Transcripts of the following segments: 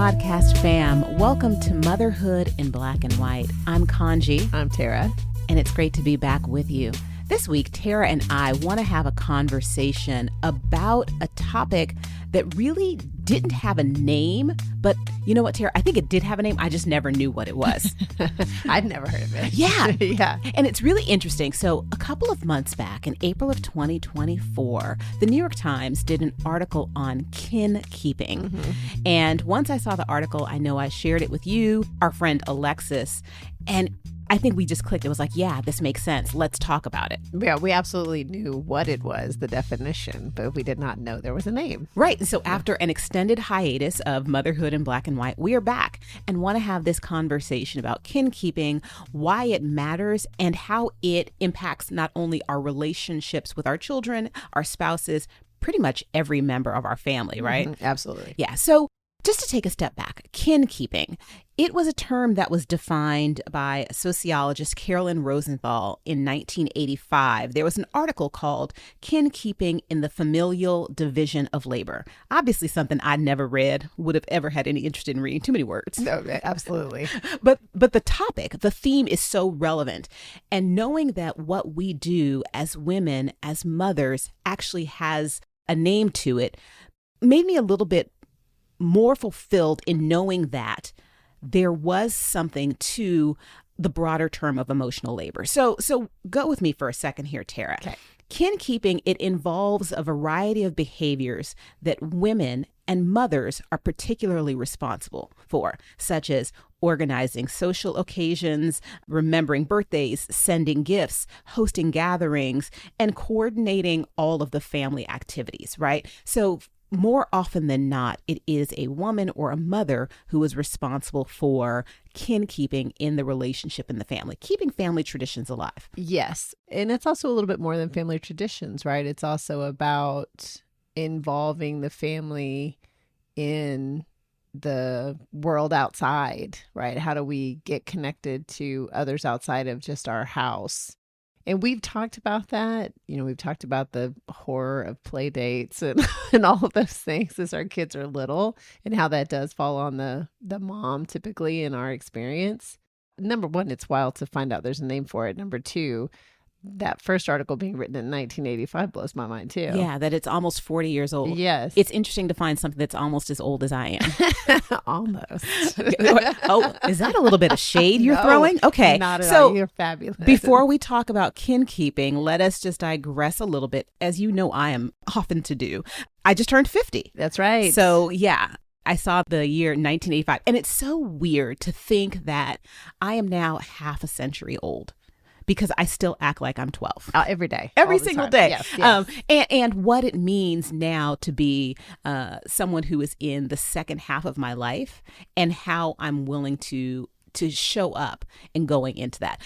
podcast fam. Welcome to Motherhood in Black and White. I'm Kaanji. I'm Tara. And it's great to be back with you. This week, Tara and I want to have a conversation about a topic that really didn't have a name. But you know what, Tara? I think it did have a name. I just never knew what it was. I'd never heard of it. Yeah. Yeah. And it's really interesting. So a couple of months back, in April of 2024, the New York Times did an article on kinkeeping. Mm-hmm. And once I saw the article, I know I shared it with you, our friend Alexis, and I think we just clicked. It was like, yeah, this makes sense. Let's talk about it. Yeah, we absolutely knew what it was, the definition, but we did not know there was a name. Right. And so after an extended hiatus of Motherhood in Black and White, we are back and want to have this conversation about kinkeeping, why it matters, and how it impacts not only our relationships with our children, our spouses, pretty much every member of our family, right? Mm-hmm. Absolutely. Yeah. So just to take a step back, kinkeeping, it was a term that was defined by sociologist Carolyn Rosenthal in 1985. There was an article called Kinkeeping in the Familial Division of Labor. Obviously something I never read, would have ever had any interest in reading. Too many words. No, absolutely. But the topic, the theme is so relevant. And knowing that what we do as women, as mothers, actually has a name to it, made me a little bit more fulfilled in knowing that there was something to the broader term of emotional labor. So go with me for a second here, Tara. Okay. Kinkeeping, it involves a variety of behaviors that women and mothers are particularly responsible for, such as organizing social occasions, remembering birthdays, sending gifts, hosting gatherings, and coordinating all of the family activities, right? So more often than not, it is a woman or a mother who is responsible for kinkeeping in the relationship in the family, keeping family traditions alive. Yes. And it's also a little bit more than family traditions, right? It's also about involving the family in the world outside, right? How do we get connected to others outside of just our house? And we've talked about that. You know, we've talked about the horror of play dates and, and all of those things as our kids are little and how that does fall on the mom typically in our experience. Number one, it's wild to find out there's a name for it. Number two, that first article being written in 1985 blows my mind too. Yeah, that it's almost 40 years old. Yes. It's interesting to find something that's almost as old as I am. Almost. Oh, is that a little bit of shade you're No, throwing? Okay. Not at So all. You're fabulous. before we talk about kinkeeping, let us just digress a little bit, as you know I am often to do. I just turned 50. That's right. So yeah, I saw the year 1985. And it's so weird to think that I am now half a century old, because I still act like I'm 12. Every day. Every all the single time. day. Yes. And what it means now to be someone who is in the second half of my life, and how I'm willing to show up and going into that.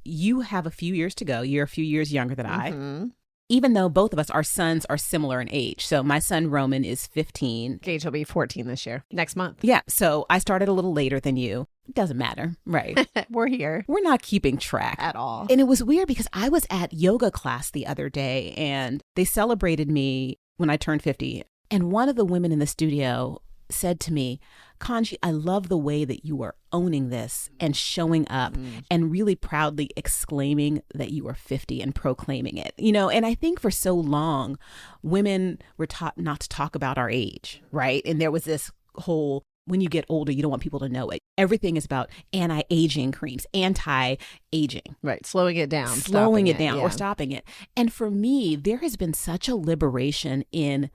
You have a few years to go. You're a few years younger than I. Even though both of us, our sons are similar in age. So my son Roman is 15. Gage will be 14 this year, next month. Yeah. So I started a little later than you. It doesn't matter. Right. We're here. We're not keeping track At all. And it was weird because I was at yoga class the other day and they celebrated me when I turned 50. And one of the women in the studio said to me, Kaanji, I love the way that you are owning this and showing up and really proudly exclaiming that you are 50 and proclaiming it. You know, and I think for so long, women were taught not to talk about our age, right? And there was this whole, when you get older, you don't want people to know it. Everything is about anti-aging creams, anti-aging. Right. Slowing it down. Slowing it down yeah. or stopping it. And for me, there has been such a liberation in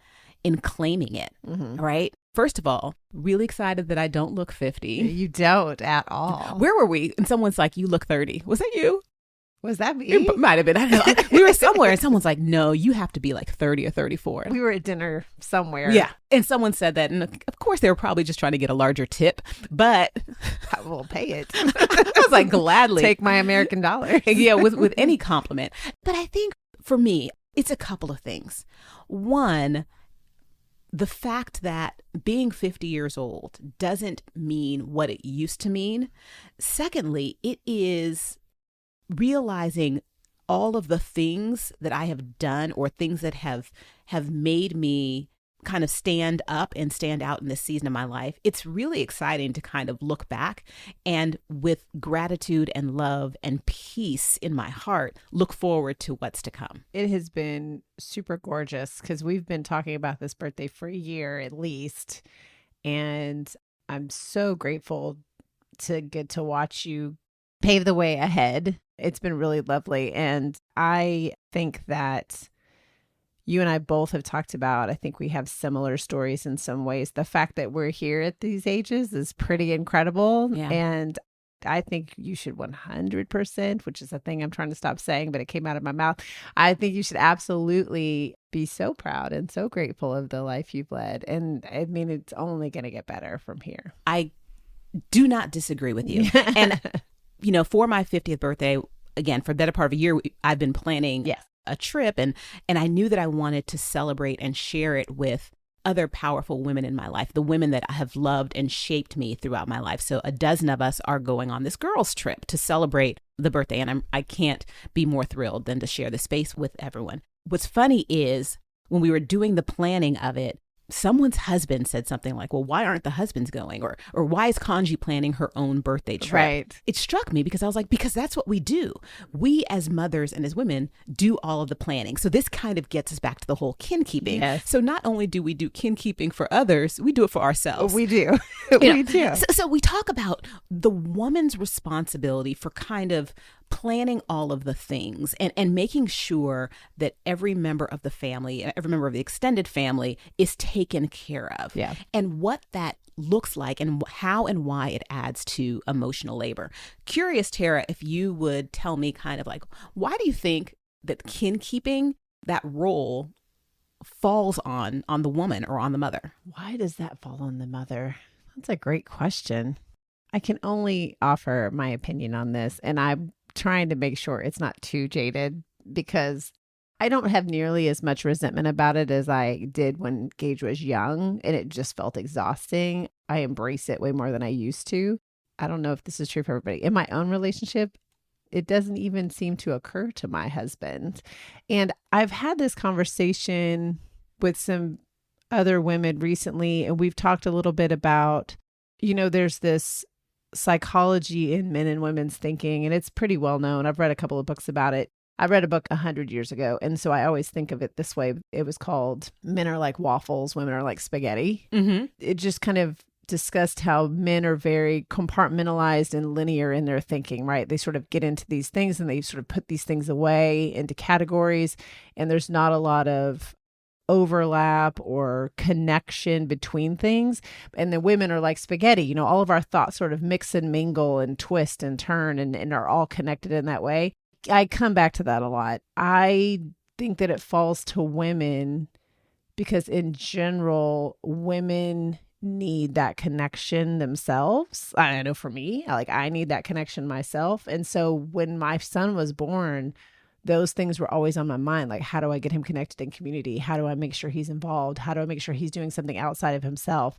claiming it, right? First of all, really excited that I don't look 50. You don't at all. Where were we? And someone's like, you look 30. Was that you? Was that me? It might have been. I don't know. We were somewhere and someone's like, no, you have to be like 30 or 34. We were at dinner somewhere. Yeah. And someone said that. And of course, they were probably just trying to get a larger tip, but I will pay it. I was like, gladly. Take my American dollar. Yeah, with any compliment. But I think for me, it's a couple of things. One, the fact that being 50 years old doesn't mean what it used to mean. Secondly, it is realizing all of the things that I have done or things that have made me kind of stand up and stand out in this season of my life, it's really exciting to kind of look back and with gratitude and love and peace in my heart, look forward to what's to come. It has been super gorgeous because we've been talking about this birthday for a year at least. And I'm so grateful to get to watch you pave the way ahead. It's been really lovely. And I think that you and I both have talked about, I think we have similar stories in some ways. The fact that we're here at these ages is pretty incredible. Yeah. And I think you should 100%, which is a thing I'm trying to stop saying, but it came out of my mouth. I think you should absolutely be so proud and so grateful of the life you've led. And I mean, it's only going to get better from here. I do not disagree with you. And, for my 50th birthday, again, for the better part of a year, I've been planning a trip, and I knew that I wanted to celebrate and share it with other powerful women in my life, the women that have loved and shaped me throughout my life. So a dozen of us are going on this girls' trip to celebrate the birthday, and I can't be more thrilled than to share the space with everyone. What's funny is when we were doing the planning of it, someone's husband said something like, well, why aren't the husbands going? Or why is Kaanji planning her own birthday trip? Right. It struck me because I was like, because that's what we do. We as mothers and as women do all of the planning. So this kind of gets us back to the whole kinkeeping. Yes. So not only do we do kinkeeping for others, we do it for ourselves. We do. We do. So we talk about the woman's responsibility for kind of planning all of the things and making sure that every member of the family, every member of the extended family is taken care of. Yeah. And what that looks like and how and why it adds to emotional labor. Curious, Tara, if you would tell me kind of like, why do you think that kinkeeping, that role falls on the woman or on the mother? Why does that fall on the mother? That's a great question. I can only offer my opinion on this, and I'm trying to make sure it's not too jaded because I don't have nearly as much resentment about it as I did when Gage was young, and it just felt exhausting. I embrace it way more than I used to. I don't know if this is true for everybody. In my own relationship, it doesn't even seem to occur to my husband. And I've had this conversation with some other women recently, and we've talked a little bit about, there's this psychology in men and women's thinking, and it's pretty well known. I've read a couple of books about it. I read a book 100 years ago, and so I always think of it this way. It was called Men Are Like Waffles, Women Are Like Spaghetti. Mm-hmm. It just kind of discussed how men are very compartmentalized and linear in their thinking, right? They sort of get into these things and they sort of put these things away into categories, and there's not a lot of overlap or connection between things. And the women are like spaghetti, all of our thoughts sort of mix and mingle and twist and turn and are all connected in that way. I come back to that a lot. I think that it falls to women because in general, women need that connection themselves. I know for me, I need that connection myself. And so when my son was born, those things were always on my mind. Like, how do I get him connected in community? How do I make sure he's involved? How do I make sure he's doing something outside of himself?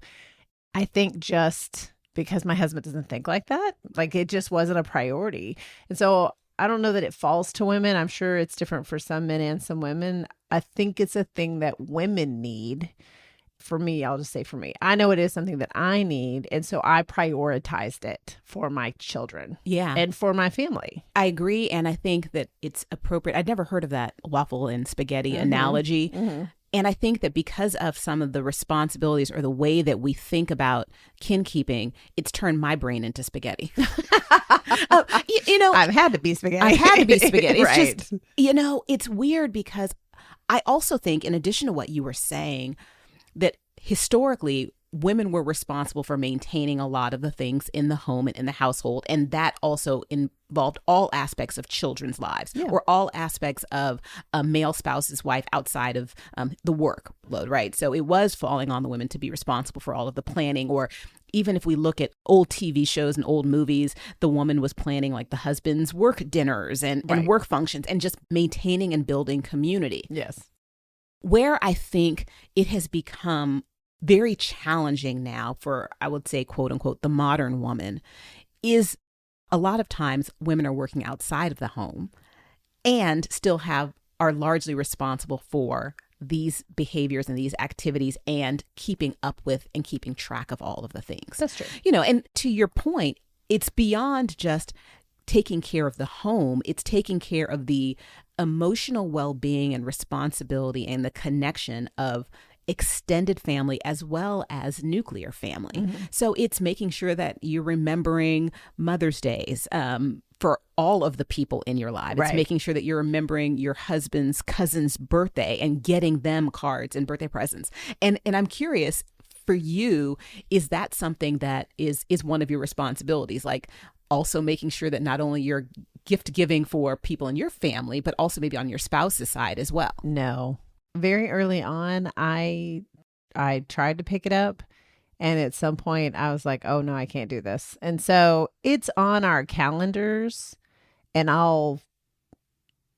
I think just because my husband doesn't think like that, it just wasn't a priority. And so I don't know that it falls to women. I'm sure it's different for some men and some women. I think it's a thing that women need. For me, I'll just say for me, I know it is something that I need. And so I prioritized it for my children and for my family. I agree. And I think that it's appropriate. I'd never heard of that waffle and spaghetti analogy. Mm-hmm. And I think that because of some of the responsibilities or the way that we think about kinkeeping, it's turned my brain into spaghetti. I've had to be spaghetti. I had to be spaghetti. It's right. just, it's weird because I also think, in addition to what you were saying, that historically women were responsible for maintaining a lot of the things in the home and in the household. And that also involved all aspects of children's lives or all aspects of a male spouse's wife outside of the workload, right? So it was falling on the women to be responsible for all of the planning. Or even if we look at old TV shows and old movies, the woman was planning like the husband's work dinners and work functions and just maintaining and building community. Yes. Where I think it has become very challenging now for, I would say, quote unquote, the modern woman, is a lot of times women are working outside of the home and still are largely responsible for these behaviors and these activities and keeping up with and keeping track of all of the things. That's true. And to your point, it's beyond just taking care of the home. It's taking care of the emotional well-being and responsibility and the connection of extended family as well as nuclear family. Mm-hmm. So it's making sure that you're remembering Mother's Days for all of the people in your life. It's making sure that you're remembering your husband's cousin's birthday and getting them cards and birthday presents. And I'm curious, for you, is that something that is one of your responsibilities? Like also making sure that not only you're gift giving for people in your family, but also maybe on your spouse's side as well? No. Very early on, I tried to pick it up. And at some point I was like, oh no, I can't do this. And so it's on our calendars, and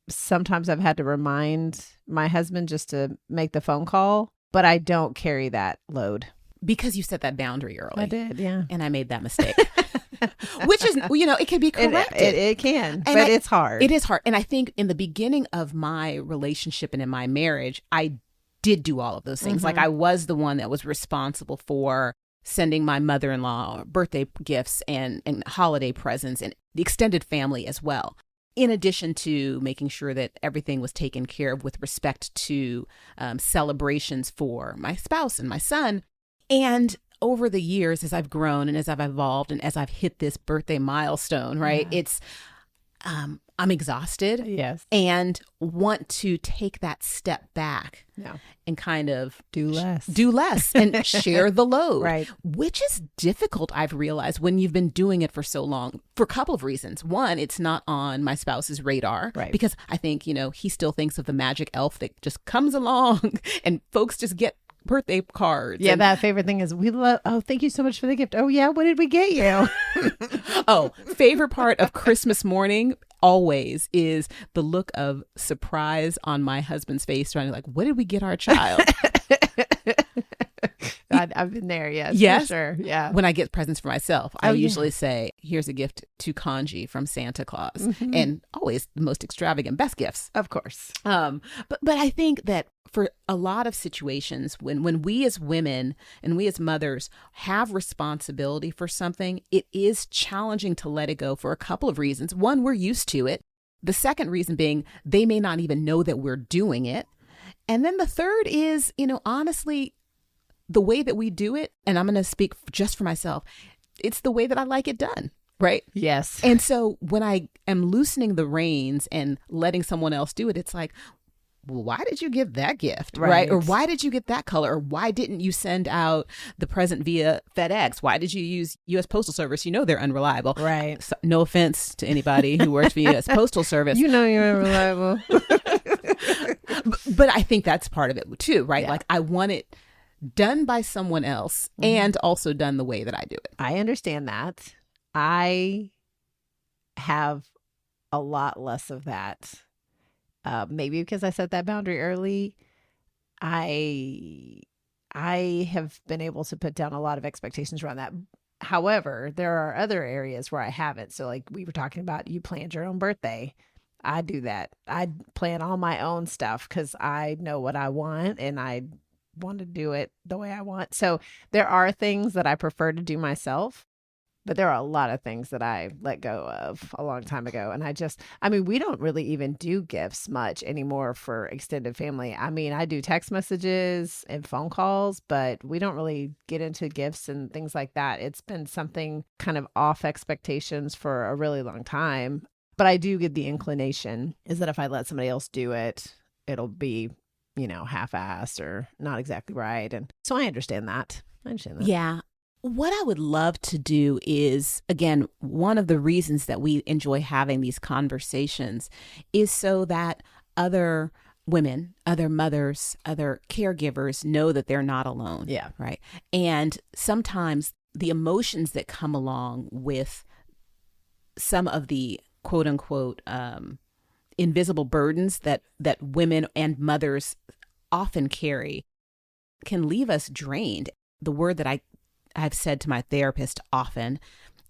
sometimes I've had to remind my husband just to make the phone call, but I don't carry that load. Because you set that boundary early. I did, yeah. And I made that mistake. Which is, it can be corrected. It can, but it's hard. It is hard. And I think in the beginning of my relationship and in my marriage, I did do all of those things. Mm-hmm. Like I was the one that was responsible for sending my mother-in-law birthday gifts and holiday presents and the extended family as well. In addition to making sure that everything was taken care of with respect to celebrations for my spouse and my son. And over the years, as I've grown and as I've evolved and as I've hit this birthday milestone, right, it's I'm exhausted. Yes. And want to take that step back and kind of do less and share the load. Right. Which is difficult, I've realized, when you've been doing it for so long, for a couple of reasons. One, it's not on my spouse's radar. Right. Because I think, he still thinks of the magic elf that just comes along and folks just get birthday cards. Yeah, that favorite thing is thank you so much for the gift. Oh yeah, what did we get you? Favorite part of Christmas morning always is the look of surprise on my husband's face, trying to like, what did we get our child? I've been there, yes. For sure. Yeah. When I get presents for myself, I usually say, here's a gift to Kaanji from Santa Claus. Mm-hmm. And always the most extravagant, best gifts. Of course. But I think that for a lot of situations, when we as women and we as mothers have responsibility for something, it is challenging to let it go for a couple of reasons. One, we're used to it. The second reason being they may not even know that we're doing it. And then the third is, honestly, the way that we do it, and I'm going to speak just for myself, it's the way that I like it done, right? Yes. And so when I am loosening the reins and letting someone else do it, it's like, well, why did you give that gift, right? Or why did you get that color? Or why didn't you send out the present via FedEx? Why did you use U.S. Postal Service? They're unreliable. Right. So, no offense to anybody who works for U.S. Postal Service. You're unreliable. But I think that's part of it too, right? Yeah. Like I want it done by someone else and also done the way that I do it. I understand that. I have a lot less of that. Maybe because I set that boundary early. I have been able to put down a lot of expectations around that. However, there are other areas where I haven't. So like we were talking about, you planned your own birthday. I do that. I plan all my own stuff because I know what I want and I want to do it the way I want. So there are things that I prefer to do myself, but there are a lot of things that I let go of a long time ago. And we don't really even do gifts much anymore for extended family. I do text messages and phone calls, but we don't really get into gifts and things like that. It's been something kind of off expectations for a really long time. But I do get the inclination is that if I let somebody else do it, it'll be, half-assed or not exactly right. And so I understand that. Yeah. What I would love to do is, again, one of the reasons that we enjoy having these conversations is so that other women, other mothers, other caregivers know that they're not alone. Yeah. Right. And sometimes the emotions that come along with some of the quote unquote invisible burdens that women and mothers often carry can leave us drained. The word that I've said to my therapist often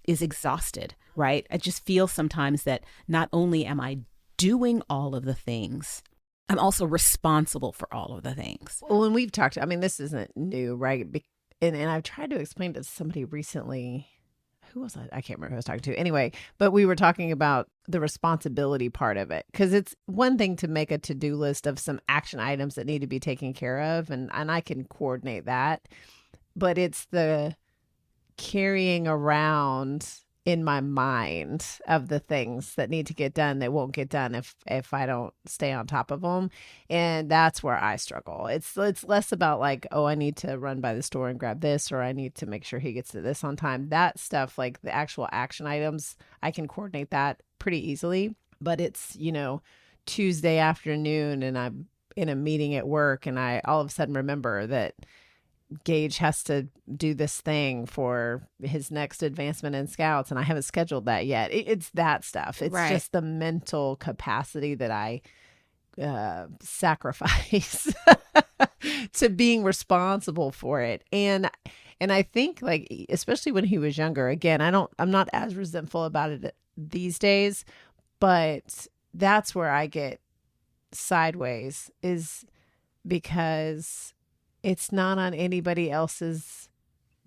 is exhausted, right? I just feel sometimes that not only am I doing all of the things, I'm also responsible for all of the things. Well, when we've talked, I mean, this isn't new, right? And I've tried to explain to somebody recently. Who was I can't remember who I was talking to. Anyway, but we were talking about the responsibility part of it, because it's one thing to make a to-do list of some action items that need to be taken care of, and I can coordinate that. But it's the carrying around in my mind of the things that need to get done that won't get done if I don't stay on top of them. And that's where I struggle. It's less about like, oh, I need to run by the store and grab this, or I need to make sure he gets to this on time. That stuff, like the actual action items, I can coordinate that pretty easily. But it's, Tuesday afternoon and I'm in a meeting at work and I all of a sudden remember that Gage has to do this thing for his next advancement in Scouts, and I haven't scheduled that yet. It's that stuff. It's just the mental capacity that I sacrifice to being responsible for it. And I think, like, especially when he was younger, again, I'm not as resentful about it these days, but that's where I get sideways, is because it's not on anybody else's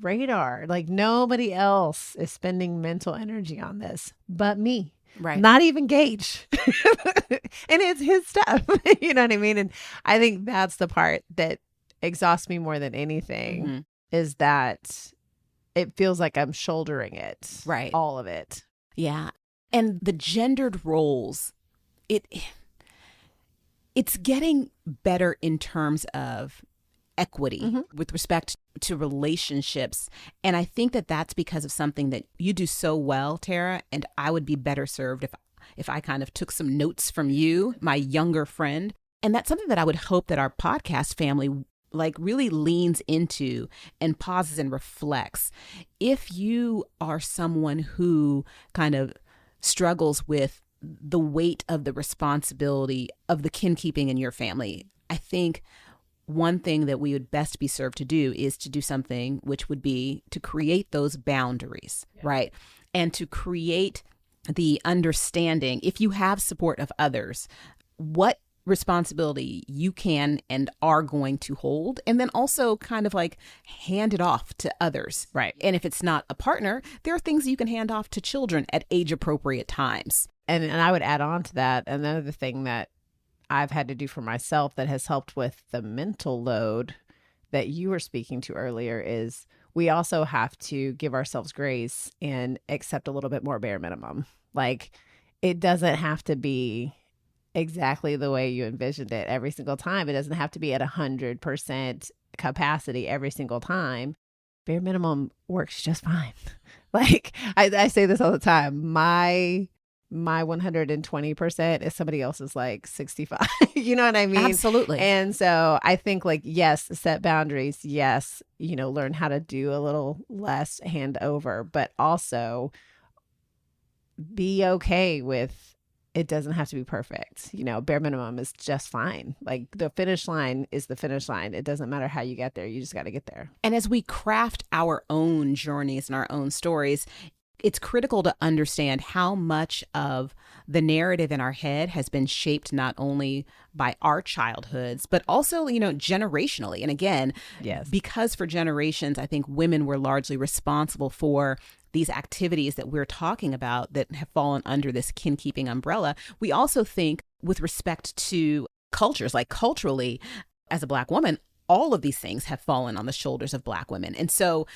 radar. Like, nobody else is spending mental energy on this but me. Right. Not even Gage. And it's his stuff. You know what I mean? And I think that's the part that exhausts me more than anything, is that it feels like I'm shouldering it. Right. All of it. Yeah. And the gendered roles, it's getting better in terms of equity with respect to relationships. And I think that that's because of something that you do so well, Tara, and I would be better served if I kind of took some notes from you, my younger friend. And that's something that I would hope that our podcast family like really leans into and pauses and reflects. If you are someone who kind of struggles with the weight of the responsibility of the kinkeeping in your family, I think one thing that we would best be served to do is to do something which would be to create those boundaries, right? And to create the understanding, if you have support of others, what responsibility you can and are going to hold, and then also kind of like hand it off to others. Right. And if it's not a partner, there are things you can hand off to children at age appropriate times. And I would add on to that, another thing that I've had to do for myself that has helped with the mental load that you were speaking to earlier is we also have to give ourselves grace and accept a little bit more bare minimum. Like, it doesn't have to be exactly the way you envisioned it every single time. It doesn't have to be at 100% capacity every single time. Bare minimum works just fine. Like, I say this all the time. My 120% is somebody else's like 65. You know what I mean? Absolutely. And so I think, like, yes, set boundaries. Yes, learn how to do a little less hand over, but also be okay with it doesn't have to be perfect. Bare minimum is just fine. Like, the finish line is the finish line. It doesn't matter how you get there. You just got to get there. And as we craft our own journeys and our own stories, it's critical to understand how much of the narrative in our head has been shaped not only by our childhoods, but also, generationally. And again, yes, because for generations, I think women were largely responsible for these activities that we're talking about that have fallen under this kinkeeping umbrella. We also think with respect to cultures, like culturally, as a Black woman, all of these things have fallen on the shoulders of Black women. And so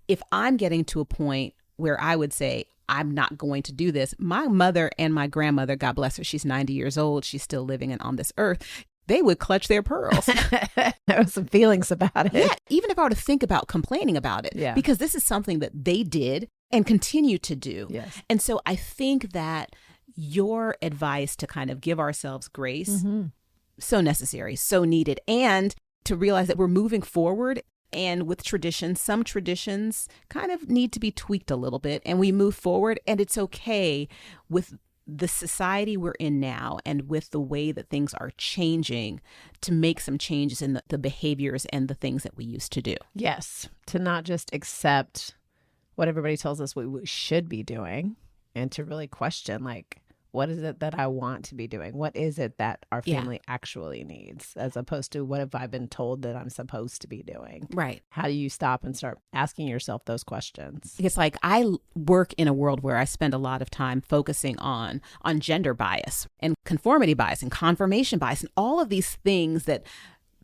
if I'm getting to a point where I would say, I'm not going to do this, my mother and my grandmother, God bless her, she's 90 years old, she's still living on this earth, they would clutch their pearls. There were some feelings about it. Yeah, even if I were to think about complaining about it, yeah, because this is something that they did and continue to do. Yes. And so I think that your advice to kind of give ourselves grace, so necessary, so needed, and to realize that we're moving forward. And with traditions, some traditions kind of need to be tweaked a little bit, and we move forward, and it's okay with the society we're in now and with the way that things are changing to make some changes in the behaviors and the things that we used to do. Yes. To not just accept what everybody tells us we should be doing, and to really question, like, What is it that I want to be doing? What is it that our family actually needs, as opposed to what have I been told that I'm supposed to be doing? Right. How do you stop and start asking yourself those questions? It's like I work in a world where I spend a lot of time focusing on gender bias and conformity bias and confirmation bias and all of these things that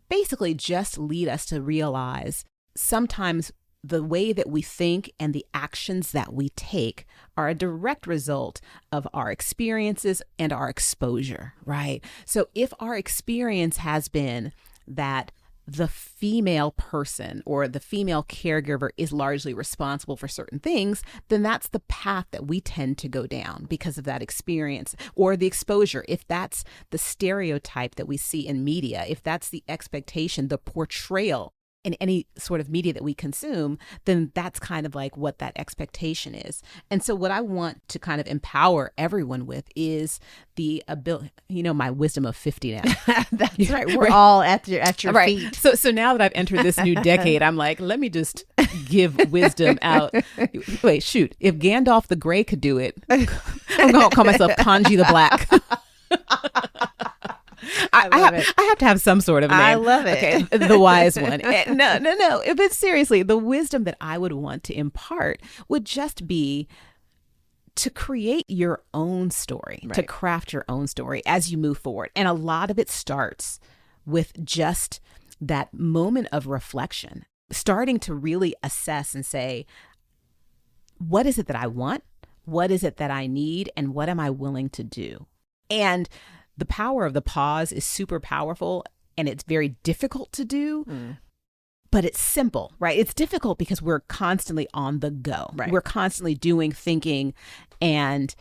basically just lead us to realize sometimes the way that we think and the actions that we take are a direct result of our experiences and our exposure, right? So if our experience has been that the female person or the female caregiver is largely responsible for certain things, then that's the path that we tend to go down because of that experience or the exposure. If that's the stereotype that we see in media, if that's the expectation, the portrayal in any sort of media that we consume, then that's kind of like what that expectation is. And so what I want to kind of empower everyone with is the ability, my wisdom of 50 now. That's right. We're all at your right. feet. So now that I've entered this new decade, I'm like, let me just give wisdom out. Wait, shoot. If Gandalf the Grey could do it, I'm going to call myself Kaanji the Black. I have to have some sort of name. I love it. Okay, the wise one. No. But seriously, the wisdom that I would want to impart would just be to create your own story, right, to craft your own story as you move forward. And a lot of it starts with just that moment of reflection, starting to really assess and say, what is it that I want? What is it that I need? And what am I willing to do? And the power of the pause is super powerful, and it's very difficult to do, but it's simple, right? It's difficult because we're constantly on the go. Right. We're constantly doing, thinking, and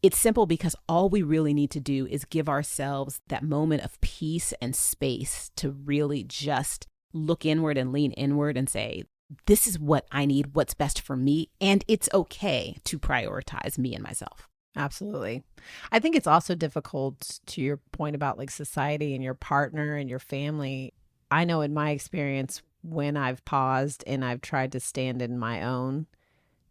it's simple because all we really need to do is give ourselves that moment of peace and space to really just look inward and lean inward and say, this is what I need, what's best for me, and it's okay to prioritize me and myself. Absolutely. I think it's also difficult, to your point about like society and your partner and your family. I know in my experience, when I've paused and I've tried to stand in my own,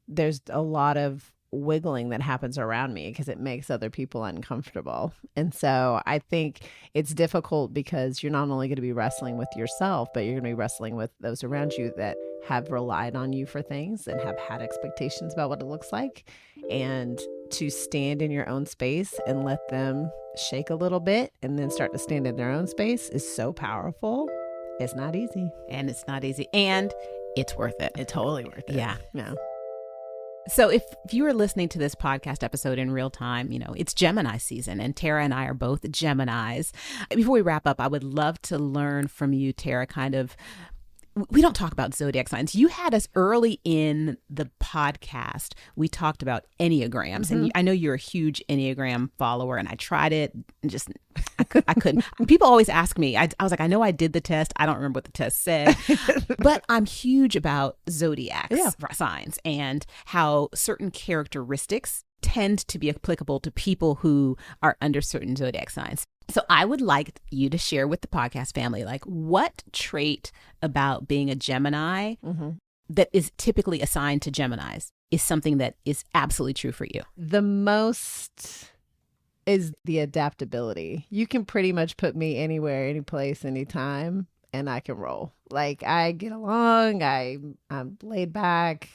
there's a lot of wiggling that happens around me because it makes other people uncomfortable. And so I think it's difficult because you're not only going to be wrestling with yourself, but you're going to be wrestling with those around you that have relied on you for things and have had expectations about what it looks like. And to stand in your own space and let them shake a little bit and then start to stand in their own space is so powerful. It's not easy. And it's not easy. And it's worth it. It's totally worth it. Yeah. Yeah. So if you are listening to this podcast episode in real time, it's Gemini season, and Tara and I are both Geminis. Before we wrap up, I would love to learn from you, Tara, kind of, we don't talk about zodiac signs. You had us early in the podcast. We talked about Enneagrams, and I know you're a huge Enneagram follower, and I tried it and just, I couldn't. People always ask me, I was like, I know I did the test. I don't remember what the test said, but I'm huge about zodiac signs and how certain characteristics tend to be applicable to people who are under certain zodiac signs. So I would like you to share with the podcast family, like, what trait about being a Gemini that is typically assigned to Geminis is something that is absolutely true for you? The most is the adaptability. You can pretty much put me anywhere, any place, anytime, and I can roll. Like, I get along. I'm laid back.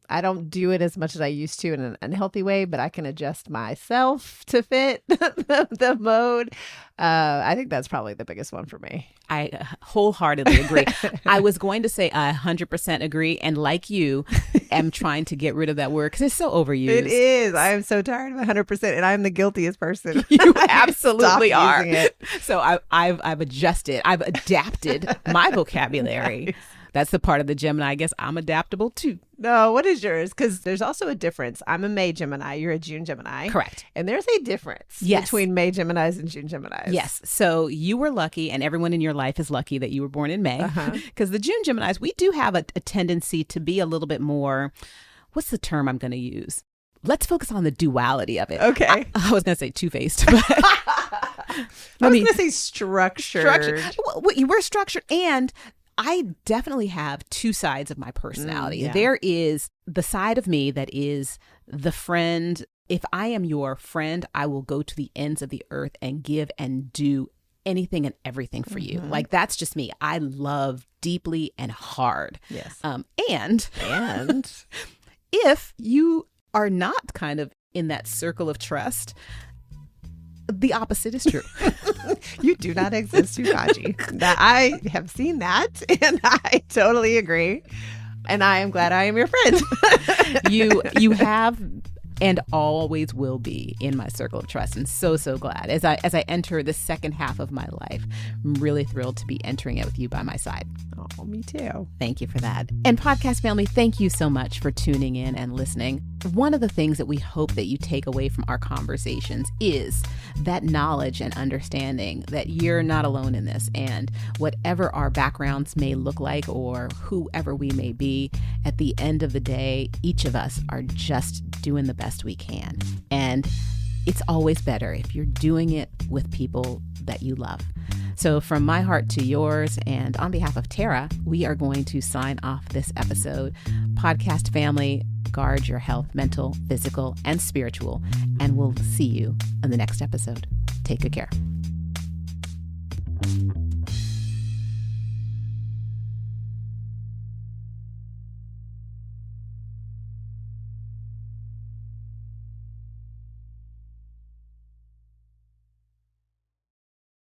I don't do it as much as I used to in an unhealthy way, but I can adjust myself to fit the mode. I think that's probably the biggest one for me. I wholeheartedly agree. I was going to say I 100% agree. And like you, am trying to get rid of that word because it's so overused. It is. I am so tired of 100%, and I'm the guiltiest person. You absolutely Stop are. using it. So I've adjusted. I've adapted my vocabulary. Nice. That's the part of the Gemini. I guess I'm adaptable too. No, what is yours? Because there's also a difference. I'm a May Gemini. You're a June Gemini. Correct. And there's a difference between May Geminis and June Geminis. Yes. So you were lucky, and everyone in your life is lucky that you were born in May. Because the June Geminis, we do have a tendency to be a little bit more, what's the term I'm going to use? Let's focus on the duality of it. Okay. I was going to say two-faced, but I was going to say structured. We're structured, and I definitely have two sides of my personality. There is the side of me that is the friend, If I am your friend, I will go to the ends of the earth and give and do anything and everything for you. Like, that's just me. I love deeply and hard. Yes. And if you are not kind of in that circle of trust, the opposite is true. You do not exist, Kaanji. That I have seen that, and I totally agree. And I am glad I am your friend. You have and always will be in my circle of trust, and so glad as I enter the second half of my life. I'm really thrilled to be entering it with you by my side. Oh, me too. Thank you for that. And podcast family, thank you so much for tuning in and listening. One of the things that we hope that you take away from our conversations is that knowledge and understanding that you're not alone in this, and whatever our backgrounds may look like or whoever we may be, at the end of the day, each of us are just doing the best we can. And it's always better if you're doing it with people that you love. So from my heart to yours, and on behalf of Tara, we are going to sign off this episode. Podcast family, guard your health, mental, physical, and spiritual, and we'll see you in the next episode. Take good care.